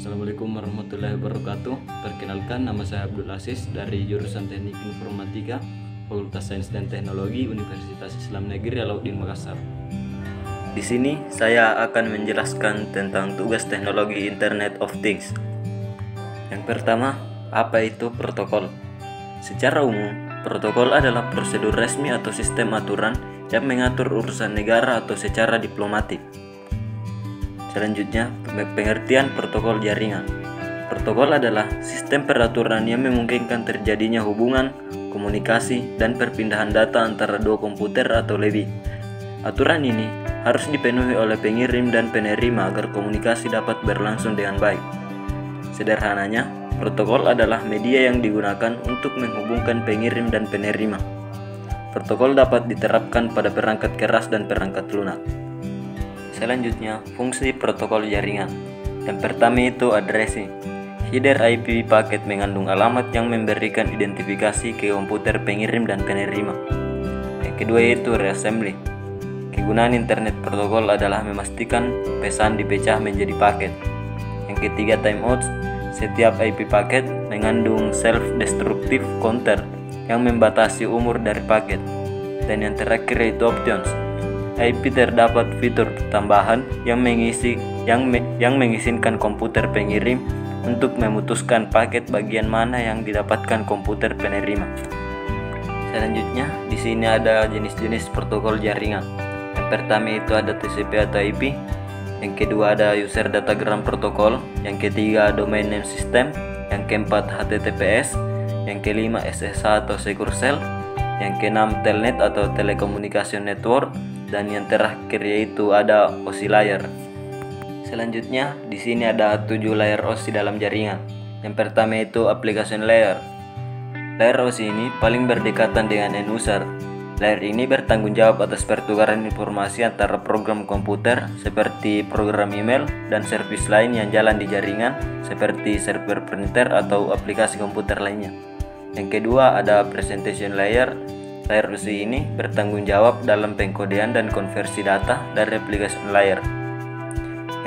Assalamualaikum warahmatullahi wabarakatuh. Perkenalkan, nama saya Abdul Aziz dari jurusan Teknik Informatika, Fakultas Sains dan Teknologi Universitas Islam Negeri Alauddin Makassar. Di sini saya akan menjelaskan tentang tugas teknologi Internet of Things. Yang pertama, apa itu protokol? Secara umum, protokol adalah prosedur resmi atau sistem aturan yang mengatur urusan negara atau secara diplomatik. Selanjutnya, pengertian protokol jaringan. Protokol adalah sistem peraturan yang memungkinkan terjadinya hubungan, komunikasi, dan perpindahan data antara dua komputer atau lebih. Aturan ini harus dipenuhi oleh pengirim dan penerima agar komunikasi dapat berlangsung dengan baik. Sederhananya, protokol adalah media yang digunakan untuk menghubungkan pengirim dan penerima. Protokol dapat diterapkan pada perangkat keras dan perangkat lunak. Selanjutnya, fungsi protokol jaringan. Yang pertama itu addressing. Header IP paket mengandung alamat yang memberikan identifikasi ke komputer pengirim dan penerima. Yang kedua itu reassembly. Kegunaan internet protokol adalah memastikan pesan dipecah menjadi paket. Yang ketiga timeouts. Setiap IP paket mengandung self-destructive counter yang membatasi umur dari paket. Dan yang terakhir itu options. IP terdapat fitur tambahan yang mengizinkan komputer pengirim untuk memutuskan paket bagian mana yang didapatkan komputer penerima. Selanjutnya, di sini ada jenis-jenis protokol jaringan. Yang pertama itu ada TCP atau IP. Yang kedua ada user datagram protokol. Yang ketiga domain name system. Yang keempat HTTPS. Yang kelima SSH atau secure shell. Yang keenam telnet atau telecommunication network. Dan yang terakhir yaitu ada OSI layer. Selanjutnya di sini ada 7 layer OSI dalam jaringan. Yang pertama itu application layer. Layer OSI ini paling berdekatan dengan end user. Layer ini bertanggung jawab atas pertukaran informasi antara program komputer seperti program email dan servis lain yang jalan di jaringan seperti server printer atau aplikasi komputer lainnya. Yang kedua ada presentation layer. Layer OSI ini bertanggung jawab dalam pengkodean dan konversi data dari application layer.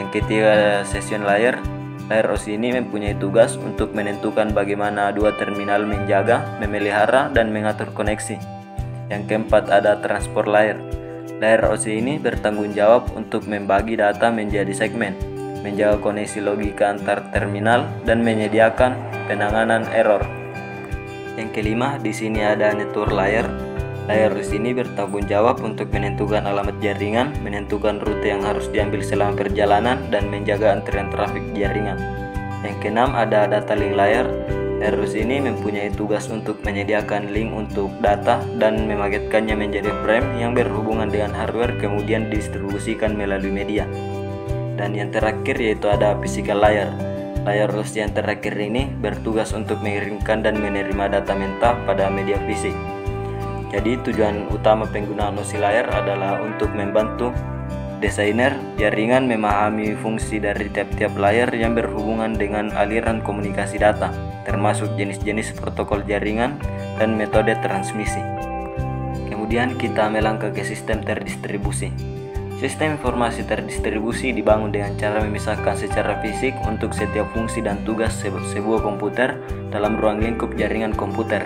Yang ketiga session layer. Layer OSI ini mempunyai tugas untuk menentukan bagaimana dua terminal menjaga, memelihara, dan mengatur koneksi. Yang keempat ada transport layer. Layer OSI ini bertanggung jawab untuk membagi data menjadi segmen, menjaga koneksi logika antar terminal, dan menyediakan penanganan error. Yang kelima, di sini ada network layer. Layer OSI ini bertanggung jawab untuk menentukan alamat jaringan, menentukan rute yang harus diambil selama perjalanan, dan menjaga antrian trafik jaringan. Yang keenam ada data link layer. Layer OSI ini mempunyai tugas untuk menyediakan link untuk data dan memaketkannya menjadi frame yang berhubungan dengan hardware kemudian didistribusikan melalui media. Dan yang terakhir yaitu ada physical layer. Layer OSI yang terakhir ini bertugas untuk mengirimkan dan menerima data mentah pada media fisik. Jadi tujuan utama penggunaan OSI layer adalah untuk membantu desainer jaringan memahami fungsi dari tiap-tiap layer yang berhubungan dengan aliran komunikasi data, termasuk jenis-jenis protokol jaringan dan metode transmisi. Kemudian kita melangkah ke sistem terdistribusi. Sistem informasi terdistribusi dibangun dengan cara memisahkan secara fisik untuk setiap fungsi dan tugas sebuah komputer dalam ruang lingkup jaringan komputer.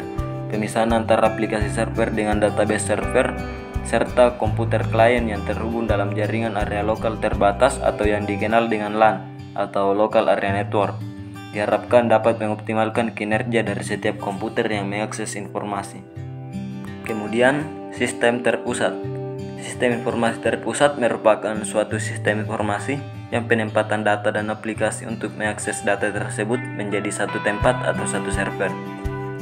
Pemisahan antara aplikasi server dengan database server, serta komputer klien yang terhubung dalam jaringan area lokal terbatas atau yang dikenal dengan LAN atau Local Area Network, diharapkan dapat mengoptimalkan kinerja dari setiap komputer yang mengakses informasi. Kemudian, sistem terpusat. Sistem informasi terpusat merupakan suatu sistem informasi yang penempatan data dan aplikasi untuk mengakses data tersebut menjadi satu tempat atau satu server.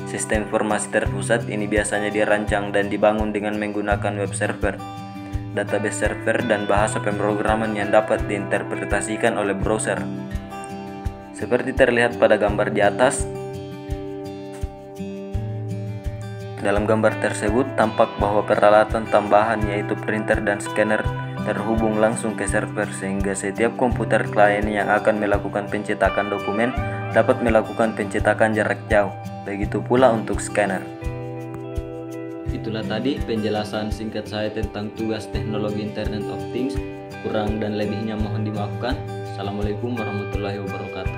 Sistem informasi terpusat ini biasanya dirancang dan dibangun dengan menggunakan web server, database server, dan bahasa pemrograman yang dapat diinterpretasikan oleh browser. Seperti terlihat pada gambar di atas, dalam gambar tersebut tampak bahwa peralatan tambahan yaitu printer dan scanner terhubung langsung ke server sehingga setiap komputer klien yang akan melakukan pencetakan dokumen dapat melakukan pencetakan jarak jauh. Begitu pula untuk scanner. Itulah tadi penjelasan singkat saya tentang tugas teknologi Internet of Things. Kurang dan lebihnya mohon dimaafkan. Assalamualaikum warahmatullahi wabarakatuh.